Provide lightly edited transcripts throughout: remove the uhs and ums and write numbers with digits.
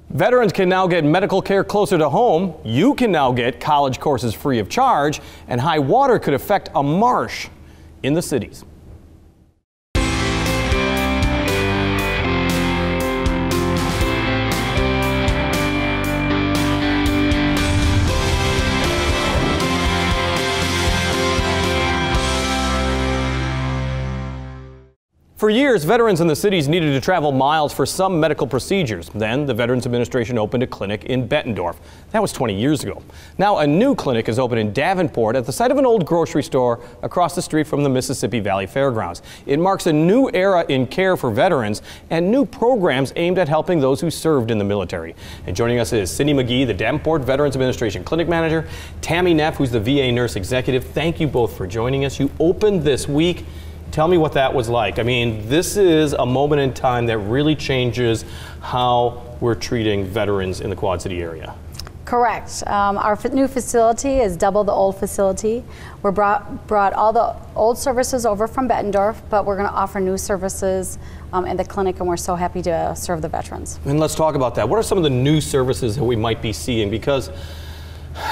Veterans can now get medical care closer to home. You can now get college courses free of charge, and high water could affect a marsh in the cities. For years, veterans in the cities needed to travel miles for some medical procedures. Then the Veterans Administration opened a clinic in Bettendorf. That was 20 years ago. Now a new clinic is open in Davenport at the site of an old grocery store across the street from the Mississippi Valley Fairgrounds. It marks a new era in care for veterans and new programs aimed at helping those who served in the military. And joining us is Cindy McGee, the Davenport Veterans Administration Clinic Manager, Tammy Neff, who's the VA Nurse Executive. Thank you both for joining us. You opened this week. Tell me what that was like. I mean, this is a moment in time that really changes how we're treating veterans in the Quad City area. Correct. Our new facility is double the old facility. We brought all the old services over from Bettendorf, but we're going to offer new services in the clinic, and we're so happy to serve the veterans. And let's talk about that. What are some of the new services that we might be seeing? Because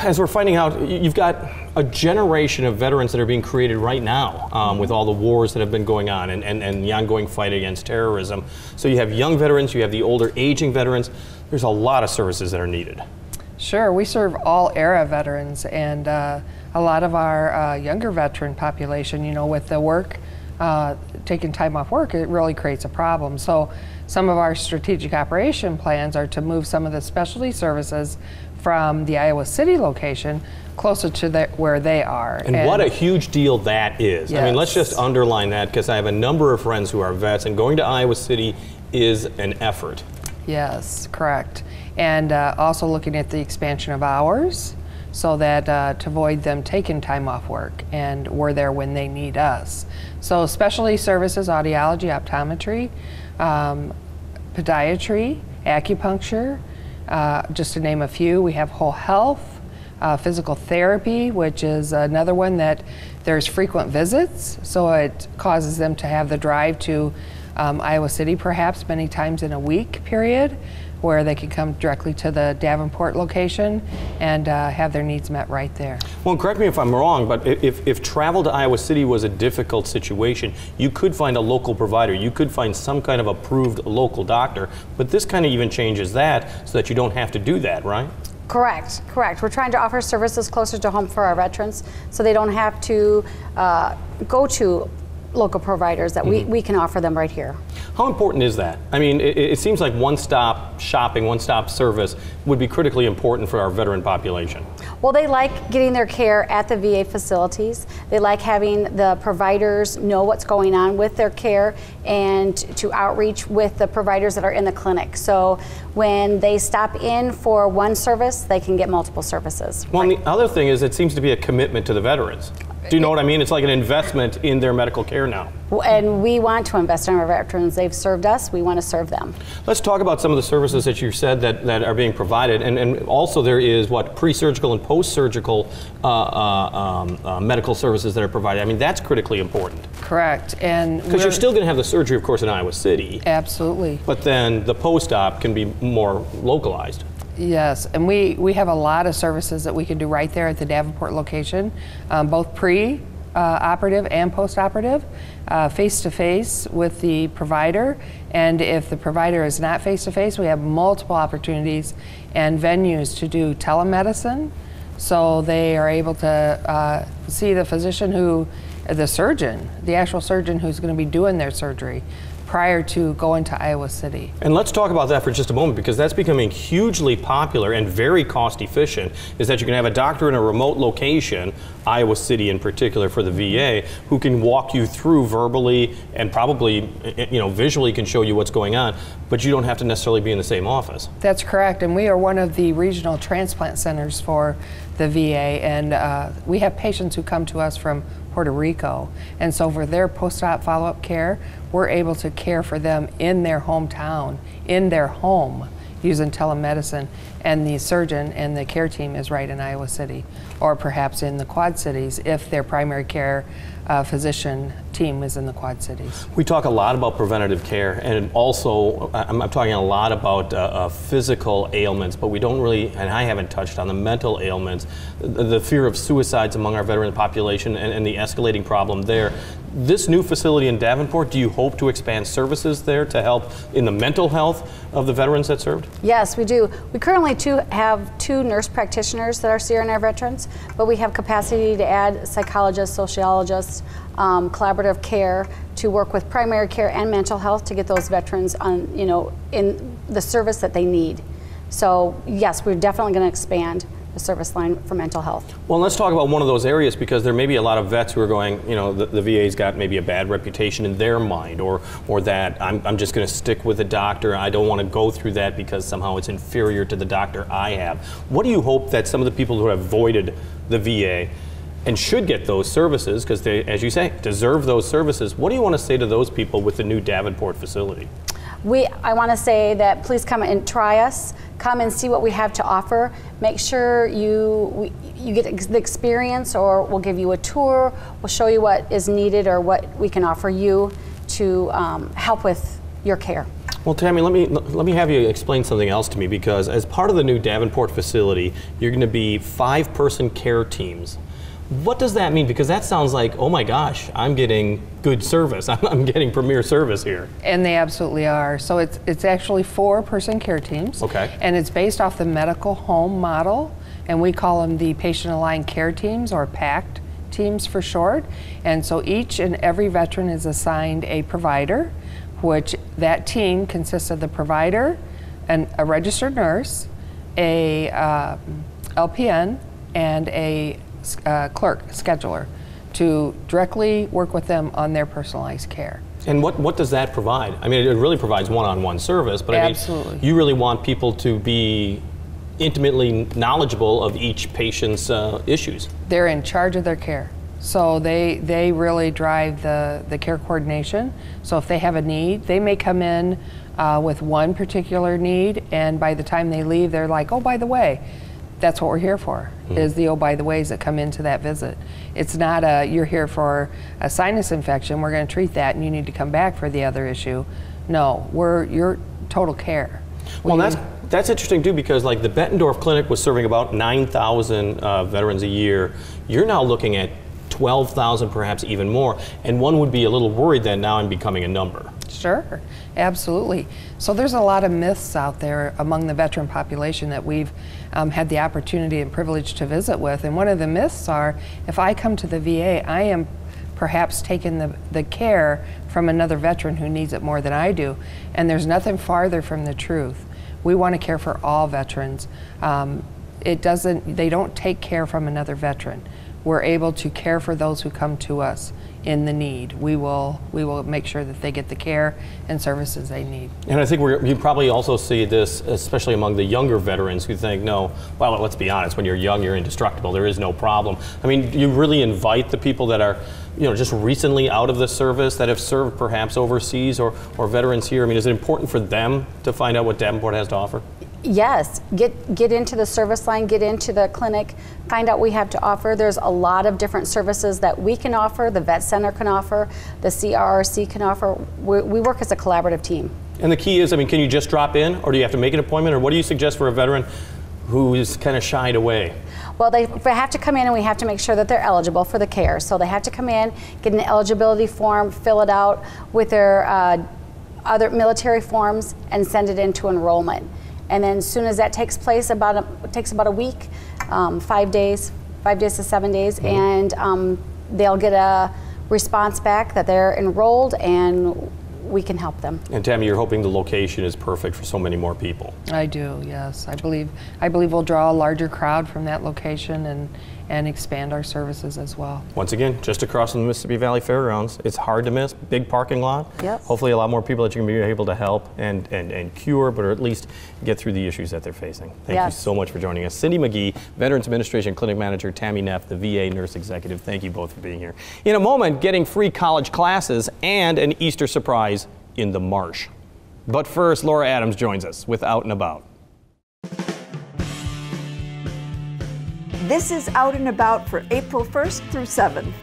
as we're finding out, you've got a generation of veterans that are being created right now with all the wars that have been going on and the ongoing fight against terrorism. So you have young veterans, you have the older aging veterans. There's a lot of services that are needed. Sure, we serve all era veterans, and a lot of our younger veteran population, you know, with the work, taking time off work, it really creates a problem. So some of our strategic operation plans are to move some of the specialty services from the Iowa City location closer to where they are. And what a huge deal that is. Yes. I mean, let's just underline that, because I have a number of friends who are vets, and going to Iowa City is an effort. Yes, correct. And also looking at the expansion of hours, so that to avoid them taking time off work, and we're there when they need us. So specialty services, audiology, optometry, podiatry, acupuncture, just to name a few. We have whole health, physical therapy, which is another one that there's frequent visits, so it causes them to have the drive to Iowa City perhaps many times in a week period, where they can come directly to the Davenport location and have their needs met right there. Well, correct me if I'm wrong, but if travel to Iowa City was a difficult situation, you could find a local provider, you could find some kind of approved local doctor, but this kind of even changes that so that you don't have to do that, right? Correct, correct. We're trying to offer services closer to home for our veterans, so they don't have to go to local providers, that we can offer them right here. How important is that? I mean, it seems like one-stop shopping, one-stop service would be critically important for our veteran population. Well, they like getting their care at the VA facilities. They like having the providers know what's going on with their care and to outreach with the providers that are in the clinic. So when they stop in for one service, they can get multiple services. Well, and the other thing is, it seems to be a commitment to the veterans. Do you know what I mean? It's like an investment in their medical care now. And we want to invest in our veterans. They've served us. We want to serve them. Let's talk about some of the services that you said that are being provided. And also there is, what, pre-surgical and post-surgical medical services that are provided. I mean, that's critically important. Correct. And because you're still going to have the surgery, of course, in Iowa City. Absolutely. But then the post-op can be more localized. Yes, and we have a lot of services that we can do right there at the Davenport location, both pre-operative and post-operative, face-to-face with the provider. And if the provider is not face-to-face, we have multiple opportunities and venues to do telemedicine. So they are able to see the physician the surgeon, the actual surgeon who's going to be doing their surgery, prior to going to Iowa City. And let's talk about that for just a moment, because that's becoming hugely popular and very cost efficient, is that you can have a doctor in a remote location, Iowa City in particular for the VA, who can walk you through verbally and probably, you know, visually can show you what's going on, but you don't have to necessarily be in the same office. That's correct, and we are one of the regional transplant centers for the VA, and we have patients who come to us from Puerto Rico, and so for their post-op follow-up care, we're able to care for them in their hometown, in their home, using telemedicine, and the surgeon and the care team is right in Iowa City, or perhaps in the Quad Cities if their primary care physician team is in the Quad Cities. We talk a lot about preventative care, and also I'm talking a lot about physical ailments, but we don't really, and I haven't touched on the mental ailments, the fear of suicides among our veteran population and the escalating problem there. This new facility in Davenport, do you hope to expand services there to help in the mental health of the veterans that served? Yes, we do. We currently have 2 nurse practitioners that are seeing our veterans, but we have capacity to add psychologists, sociologists, collaborative care to work with primary care and mental health to get those veterans on, in the service that they need. So yes, we're definitely going to expand the service line for mental health. Well, let's talk about one of those areas, because there may be a lot of vets who are going, the VA's got maybe a bad reputation in their mind, or that I'm just going to stick with the doctor. I don't want to go through that because somehow it's inferior to the doctor I have. What do you hope that some of the people who have voided the VA and should get those services, because they, as you say, deserve those services, what do you want to say to those people with the new Davenport facility? I want to say that please come and try us. Come and see what we have to offer. Make sure you get the experience, or we'll give you a tour. We'll show you what is needed or what we can offer you to help with your care. Well, Tammy, let me have you explain something else to me, because as part of the new Davenport facility, you're going to be 5-person care teams. What does that mean? Because that sounds like, oh my gosh, I'm getting good service. I'm getting premier service here. And they absolutely are. So it's actually 4-person care teams. Okay. And it's based off the medical home model, and we call them the patient aligned care teams, or PACT teams for short. And so each and every veteran is assigned a provider, which that team consists of the provider and a registered nurse, a LPN, and a clerk, scheduler, to directly work with them on their personalized care. And what does that provide? I mean, it really provides one-on-one service, but Absolutely. I mean, you really want people to be intimately knowledgeable of each patient's issues. They're in charge of their care. So they really drive the care coordination. So if they have a need, they may come in with one particular need, and by the time they leave, they're like, oh, by the way, that's what we're here for, is the oh by the ways that come into that visit. It's not you're here for a sinus infection, we're going to treat that and you need to come back for the other issue. No, we're your total care. Well, that's interesting too, because like the Bettendorf Clinic was serving about 9,000 veterans a year. You're now looking at 12,000, perhaps even more, and one would be a little worried that now I'm becoming a number. Sure, absolutely. So there's a lot of myths out there among the veteran population that we've had the opportunity and privilege to visit with. And one of the myths are, if I come to the VA, I am perhaps taking the care from another veteran who needs it more than I do. And there's nothing farther from the truth. We want to care for all veterans. They don't take care from another veteran. We're able to care for those who come to us in the need. We will make sure that they get the care and services they need. And I think you probably also see this, especially among the younger veterans who think, no, well, let's be honest, when you're young, you're indestructible. There is no problem. I mean, you really invite the people that are, just recently out of the service, that have served perhaps overseas, or veterans here. I mean, is it important for them to find out what Davenport has to offer? Yes, get into the service line, get into the clinic, find out what we have to offer. There's a lot of different services that we can offer, the Vet Center can offer, the CRRC can offer. We work as a collaborative team. And the key is, I mean, can you just drop in, or do you have to make an appointment, or what do you suggest for a veteran who is kind of shied away? Well, they have to come in, and we have to make sure that they're eligible for the care. So they have to come in, get an eligibility form, fill it out with their other military forms, and send it into enrollment. And then as soon as that takes place, it takes about a week, 5 days to 7 days, and they'll get a response back that they're enrolled, and we can help them. And Tammy, you're hoping the location is perfect for so many more people. I do, yes. I believe we'll draw a larger crowd from that location and expand our services as well. Once again, just across from the Mississippi Valley Fairgrounds. It's hard to miss, big parking lot. Yep. Hopefully a lot more people that you're going to be able to help and cure, but or at least get through the issues that they're facing. Thank you so much for joining us. Cindy McGee, Veterans Administration Clinic Manager, Tammy Neff, the VA Nurse Executive. Thank you both for being here. In a moment, getting free college classes and an Easter surprise in the marsh. But first, Laura Adams joins us with Out and About. This is Out and About for April 1st through 7th.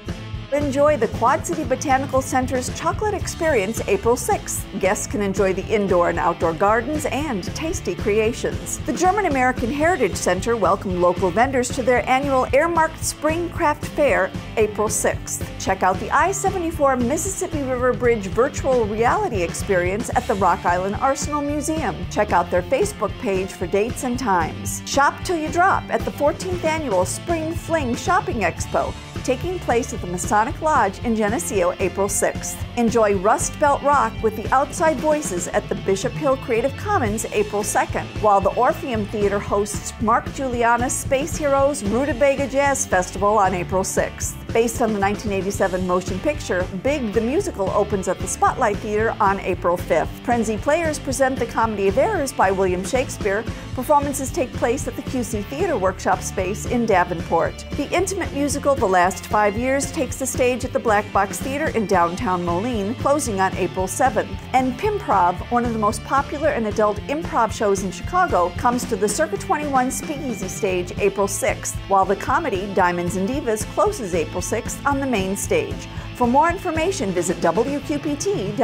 Enjoy the Quad City Botanical Center's Chocolate Experience April 6th. Guests can enjoy the indoor and outdoor gardens and tasty creations. The German-American Heritage Center welcomed local vendors to their annual Airmarked Spring Craft Fair April 6th. Check out the I-74 Mississippi River Bridge virtual reality experience at the Rock Island Arsenal Museum. Check out their Facebook page for dates and times. Shop till you drop at the 14th Annual Spring Fling Shopping Expo, taking place at the Masonic Lodge in Geneseo April 6th. Enjoy Rust Belt Rock with the Outside Voices at the Bishop Hill Creative Commons April 2nd, while the Orpheum Theater hosts Mark Juliana's Space Heroes Rutabaga Jazz Festival on April 6th. Based on the 1987 motion picture, Big the Musical opens at the Spotlight Theater on April 5th. Prenzy Players present The Comedy of Errors by William Shakespeare. Performances take place at the QC Theater Workshop space in Davenport. The intimate musical The Last 5 Years takes the stage at the Black Box Theater in downtown Moline, closing on April 7th. And Pimprov, one of the most popular and adult improv shows in Chicago, comes to the Circa 21 Speakeasy stage April 6th, while the comedy Diamonds and Divas closes April 6th on the main stage. For more information, visit wqpt.org.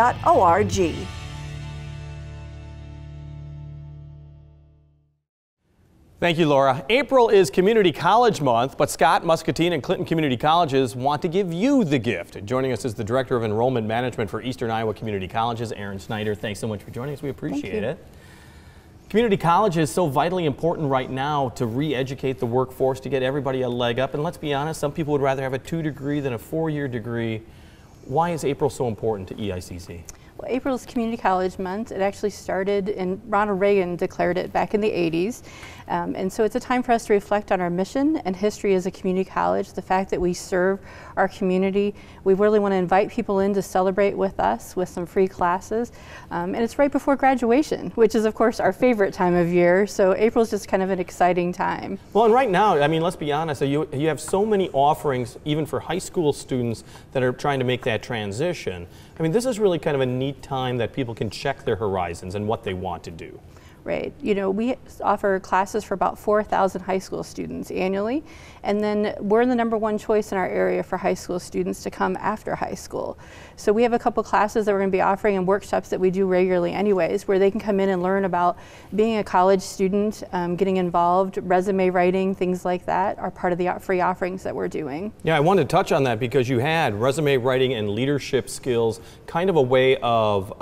Thank you, Laura. April is Community College Month, but Scott, Muscatine, and Clinton Community Colleges want to give you the gift. Joining us is the Director of Enrollment Management for Eastern Iowa Community Colleges, Aaron Snyder. Thanks so much for joining us. We appreciate it. Community college is so vitally important right now to re-educate the workforce, to get everybody a leg up. And let's be honest, some people would rather have a 2 degree than a 4-year degree. Why is April so important to EICC? Well, April is Community College Month. It actually started, and Ronald Reagan declared it back in the 80s. And so it's a time for us to reflect on our mission and history as a community college, the fact that we serve our community. We really want to invite people in to celebrate with us with some free classes. And it's right before graduation, which is, of course, our favorite time of year. So April is just kind of an exciting time. Well, and right now, I mean, let's be honest, you have so many offerings, even for high school students that are trying to make that transition. I mean, this is really kind of a neat time that people can check their horizons and what they want to do. Right. You know, we offer classes for about 4,000 high school students annually, and then we're the #1 choice in our area for high school students to come after high school. So we have a couple classes that we're going to be offering and workshops that we do regularly anyways, where they can come in and learn about being a college student, getting involved, resume writing, things like that are part of the free offerings that we're doing. Yeah, I wanted to touch on that because you had resume writing and leadership skills, kind of a way of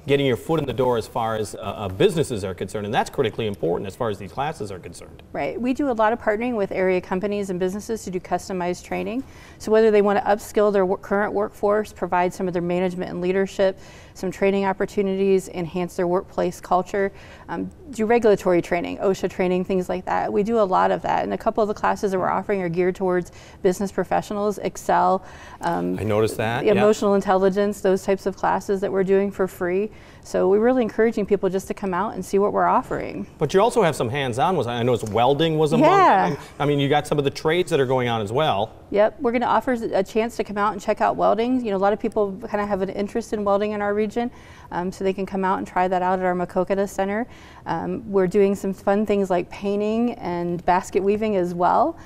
getting your foot in the door as far as businesses are concerned, and that's critically important as far as these classes are concerned. Right. We do a lot of partnering with area companies and businesses to do customized training. So whether they want to upskill their current workforce, provide some of their management and leadership, some training opportunities, enhance their workplace culture, do regulatory training, OSHA training, things like that. We do a lot of that, and a couple of the classes that we're offering are geared towards business professionals, Excel. I noticed that. Emotional intelligence, those types of classes that we're doing for free. So we're really encouraging people just to come out and see what we're offering. But you also have some hands-on. I know welding was among them. I mean, you got some of the trades that are going on as well. Yep, we're going to offer a chance to come out and check out welding. You know, a lot of people kind of have an interest in welding in our region, so they can come out and try that out at our Maquoketa Center. We're doing some fun things like painting and basket weaving as well,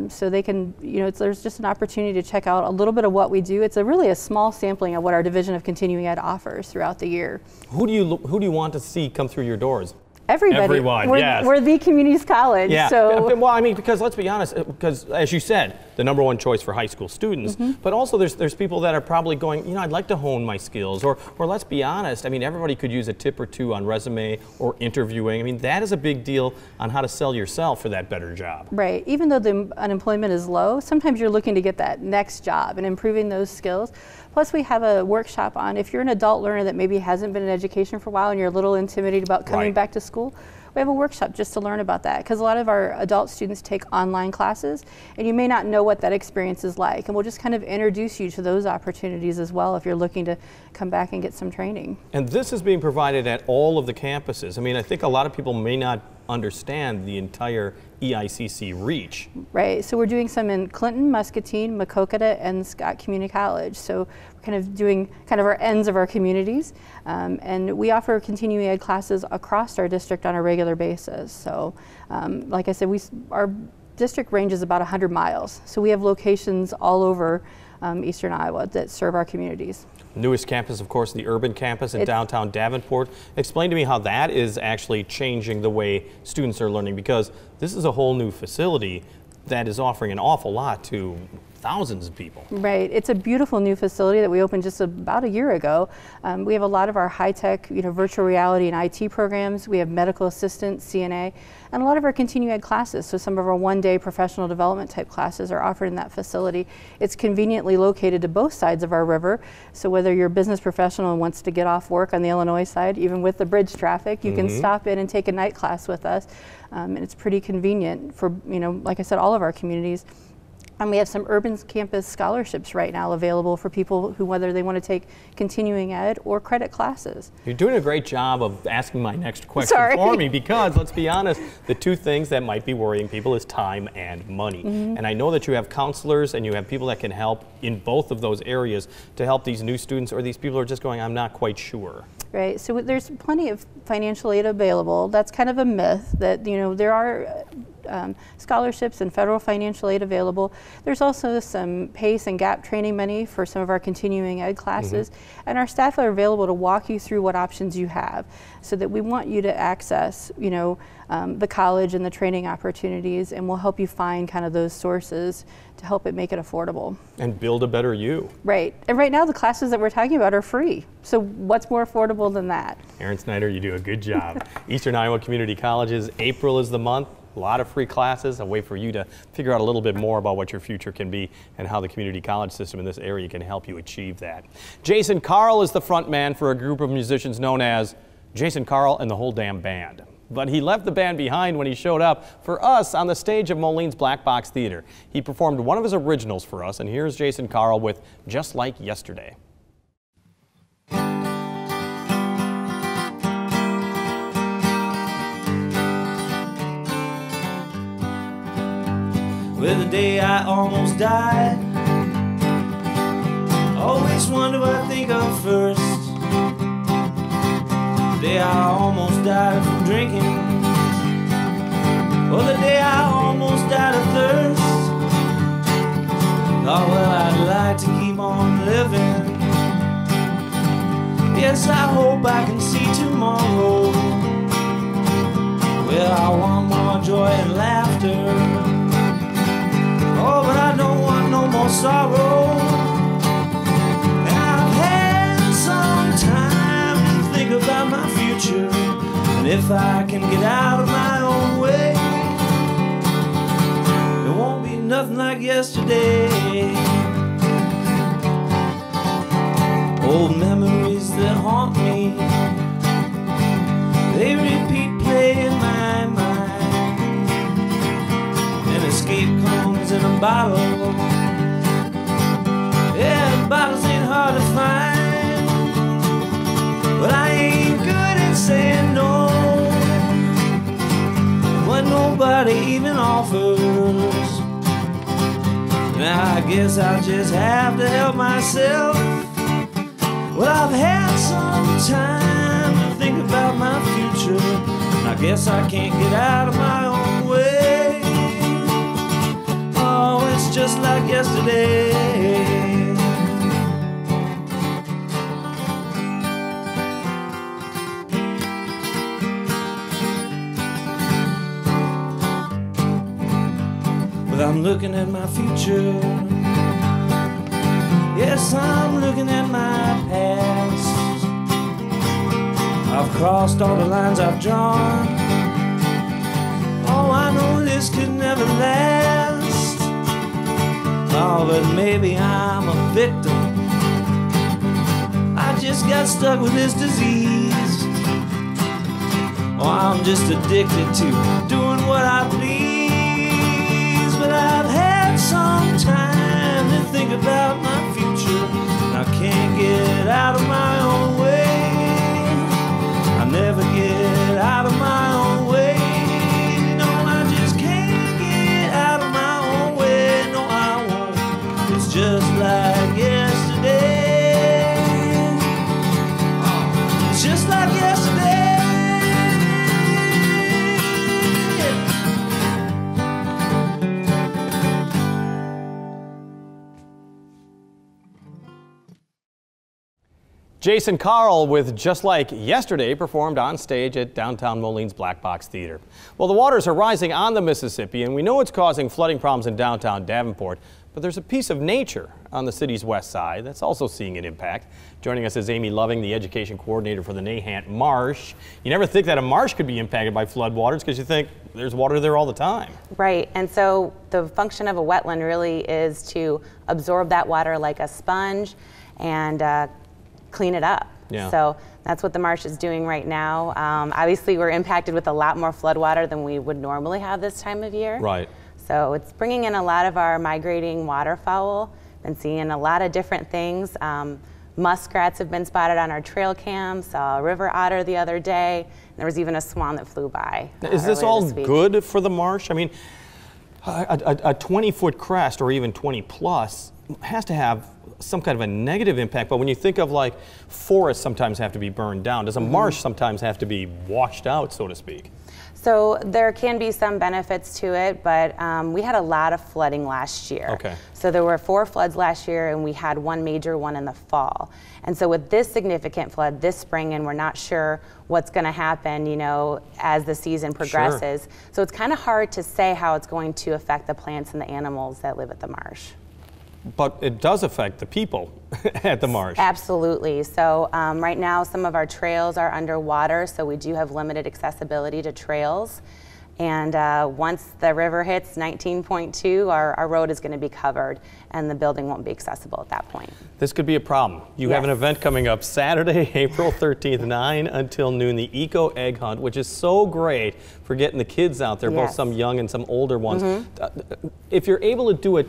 so they can, you know, there's just an opportunity to check out a little bit of what we do. It's really a small sampling of what our Division of Continuing Ed offers throughout the year. Who do you want to see come through your doors? Everybody. Everyone, yes. We're the community's college. Yeah. So. Well, I mean, because let's be honest, because as you said, the #1 choice for high school students, but also there's people that are probably going, you know, I'd like to hone my skills, or let's be honest, I mean, everybody could use a tip or two on resume or interviewing. I mean, that is a big deal on how to sell yourself for that better job. Right. Even though the unemployment is low, sometimes you're looking to get that next job and improving those skills. Plus, we have a workshop on if you're an adult learner that maybe hasn't been in education for a while and you're a little intimidated about coming back to school. We have a workshop just to learn about that, because a lot of our adult students take online classes and you may not know what that experience is like, and we'll just kind of introduce you to those opportunities as well if you're looking to come back and get some training. And this is being provided at all of the campuses. I mean, I think a lot of people may not understand the entire EICC reach. Right, so we're doing some in Clinton, Muscatine, Maquoketa, and Scott Community College. So we're kind of doing kind of our ends of our communities. And we offer continuing ed classes across our district on a regular basis. So like I said, our district range is about 100 miles. So we have locations all over Eastern Iowa that serve our communities. Newest campus, of course, the urban campus in downtown Davenport. Explain to me how that is actually changing the way students are learning, because this is a whole new facility that is offering an awful lot to thousands of people. Right. It's a beautiful new facility that we opened just about a year ago. We have a lot of our high-tech, virtual reality and IT programs. We have medical assistant, CNA, and a lot of our continuing ed classes. So some of our one-day professional development type classes are offered in that facility. It's conveniently located to both sides of our river. So whether you're a business professional and wants to get off work on the Illinois side, even with the bridge traffic, you can stop in and take a night class with us. And it's pretty convenient for, like I said, all of our communities. And we have some urban campus scholarships right now available for people who, whether they want to take continuing ed or credit classes. You're doing a great job of asking my next question for me, because let's be honest, the two things that might be worrying people is time and money. And I know that you have counselors and you have people that can help in both of those areas to help these new students, or these people who are just going, I'm not quite sure. Right, so there's plenty of financial aid available. That's kind of a myth that, there are scholarships and federal financial aid available. There's also some PACE and GAP training money for some of our continuing ed classes, and our staff are available to walk you through what options you have, so that we want you to access, the college and the training opportunities, and we'll help you find kind of those sources to help it make it affordable. And build a better you. Right, and right now the classes that we're talking about are free, so what's more affordable than that? Erin Snyder, you do a good job. Eastern Iowa Community Colleges, April is the month. A lot of free classes, a way for you to figure out a little bit more about what your future can be and how the community college system in this area can help you achieve that. Jason Carl is the front man for a group of musicians known as Jason Carl and the Whole Damn Band. But he left the band behind when he showed up for us on the stage of Moline's Black Box Theater. He performed one of his originals for us, and here's Jason Carl with Just Like Yesterday. Well, the day I almost died, always wonder what I think of first. The day I almost died from drinking, or the day I almost died of thirst. Oh, well, I'd like to keep on living. Yes, I hope I can see tomorrow. Well, I want more joy and laughter. Oh, but I don't want no more sorrow. And I've had some time to think about my future, and if I can get out of my own way, it won't be nothing like yesterday. Old memories that haunt me, they repeat, play in my mind. An escape comes in a bottle. Yeah, bottles ain't hard to find, but I ain't good at saying no when nobody even offers. Now I guess I'll just have to help myself. Well, I've had some time to think about my future. I guess I can't get out of my own way. Oh, it's just like yesterday. But I'm looking at my future. Yes, I'm looking at my past. I've crossed all the lines I've drawn. Oh, I know this could never last. Oh, but maybe I'm a victim. I just got stuck with this disease. Oh, I'm just addicted to doing what I please. But I've had some time to think about my future. I can't get out of my own way. I never get out of my own way. No, I just can't get out of my own way. No, I won't. It's just like yesterday. It's just like yesterday. Jason Carl with Just Like Yesterday performed on stage at downtown Molene's Black Box Theater. Well, the waters are rising on the Mississippi, and we know it's causing flooding problems in downtown Davenport, but there's a piece of nature on the city's west side that's also seeing an impact. Joining us is Amy Loving, the education coordinator for the Nahant Marsh. You never think that a marsh could be impacted by floodwaters because you think there's water there all the time. Right, and so the function of a wetland really is to absorb that water like a sponge and clean it up. Yeah. So that's what the marsh is doing right now. Obviously, we're impacted with a lot more floodwater than we would normally have this time of year. Right. So it's bringing in a lot of our migrating waterfowl. Been seeing a lot of different things. Muskrats have been spotted on our trail cam. Saw a river otter the other day. There was even a swan that flew by. Is this all good for the marsh? I mean, a 20-foot crest or even 20 plus has to have some kind of a negative impact, but when you think of like forests sometimes have to be burned down, does a marsh sometimes have to be washed out, so to speak? So there can be some benefits to it, but we had a lot of flooding last year. Okay. So there were 4 floods last year, and we had one major one in the fall. And so with this significant flood this spring, and we're not sure what's going to happen, you know, as the season progresses. Sure. So it's kind of hard to say how it's going to affect the plants and the animals that live at the marsh. But it does affect the people at the marsh. Absolutely. So right now some of our trails are underwater, so we do have limited accessibility to trails. And once the river hits 19.2, our road is going to be covered and the building won't be accessible at that point. This could be a problem. You have an event coming up Saturday, April 13th, 9 until noon, the Eco Egg Hunt, which is so great for getting the kids out there, both some young and some older ones. If you're able to do it,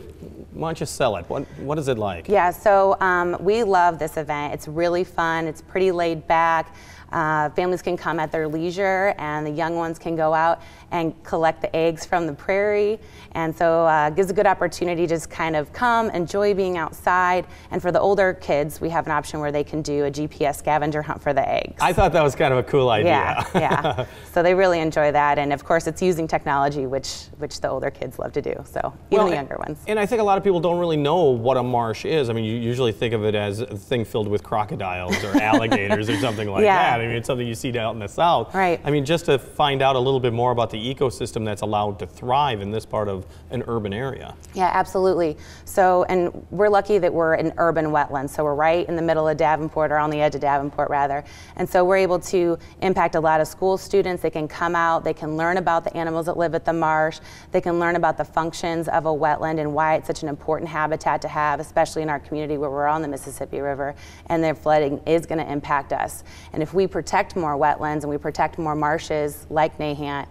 why don't you sell it? What is it like? Yeah, so we love this event. It's really fun. It's pretty laid back. Families can come at their leisure, and the young ones can go out and collect the eggs from the prairie. And so it gives a good opportunity to just kind of come, enjoy being outside. And for the older kids, we have an option where they can do a GPS scavenger hunt for the eggs. I thought that was kind of a cool idea. Yeah, yeah. So they really enjoy that. And of course, it's using technology, which the older kids love to do. So even the younger ones. And I think a lot of people don't really know what a marsh is. I mean, you usually think of it as a thing filled with crocodiles or alligators or something like that. I mean, it's something you see out in the South. Right. I mean, just to find out a little bit more about the ecosystem that's allowed to thrive in this part of an urban area. Yeah, absolutely. So, and we're lucky that we're an urban wetland. So we're right in the middle of Davenport, or on the edge of Davenport rather. And so we're able to impact a lot of school students. They can come out, they can learn about the animals that live at the marsh. They can learn about the functions of a wetland and why it's such an important habitat to have, especially in our community where we're on the Mississippi River, and their flooding is going to impact us. And if we protect more wetlands and we protect more marshes like Nahant,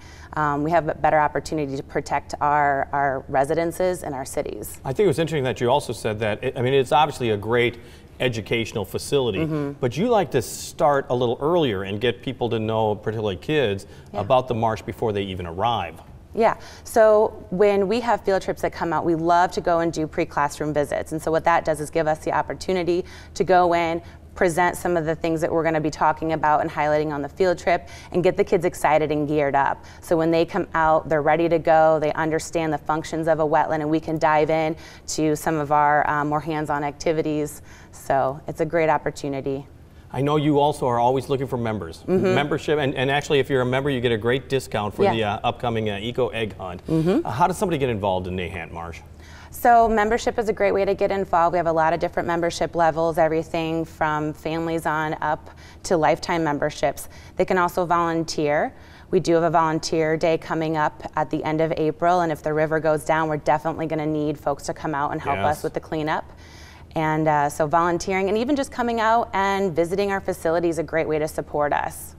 we have a better opportunity to protect our residences and our cities. I think it was interesting that you also said that, I mean, it's obviously a great educational facility, but you like to start a little earlier and get people to know, particularly kids, about the marsh before they even arrive. Yeah, so when we have field trips that come out, we love to go and do pre-classroom visits. And so what that does is give us the opportunity to go in, present some of the things that we're going to be talking about and highlighting on the field trip, and get the kids excited and geared up. So when they come out, they're ready to go, they understand the functions of a wetland, and we can dive in to some of our more hands-on activities. So it's a great opportunity. I know you also are always looking for members. Membership, and actually if you're a member, you get a great discount for the upcoming Eco Egg Hunt. How does somebody get involved in Nahant Marsh? So membership is a great way to get involved. We have a lot of different membership levels, everything from families on up to lifetime memberships. They can also volunteer. We do have a volunteer day coming up at the end of April, and if the river goes down, we're definitely going to need folks to come out and help us with the cleanup. And so volunteering and even just coming out and visiting our facility is a great way to support us.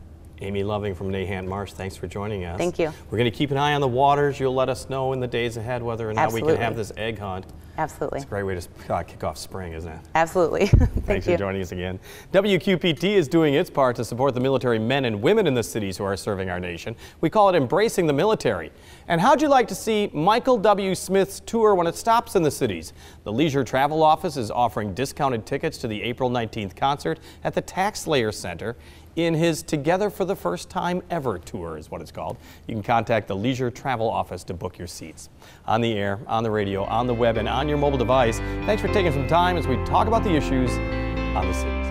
Amy Loving from Nahant Marsh, thanks for joining us. Thank you. We're going to keep an eye on the waters. You'll let us know in the days ahead whether or not we can have this egg hunt. Absolutely. It's a great way to kick off spring, isn't it? Absolutely. Thanks for joining us again. WQPT is doing its part to support the military men and women in the cities who are serving our nation. We call it Embracing the Military. And how'd you like to see Michael W. Smith's tour when it stops in the cities? The Leisure Travel Office is offering discounted tickets to the April 19th concert at the TaxSlayer Center in his Together for the First Time Ever tour is what it's called. You can contact the Leisure Travel Office to book your seats. On the air, on the radio, on the web, and on your mobile device. Thanks for taking some time as we talk about the issues on the cities.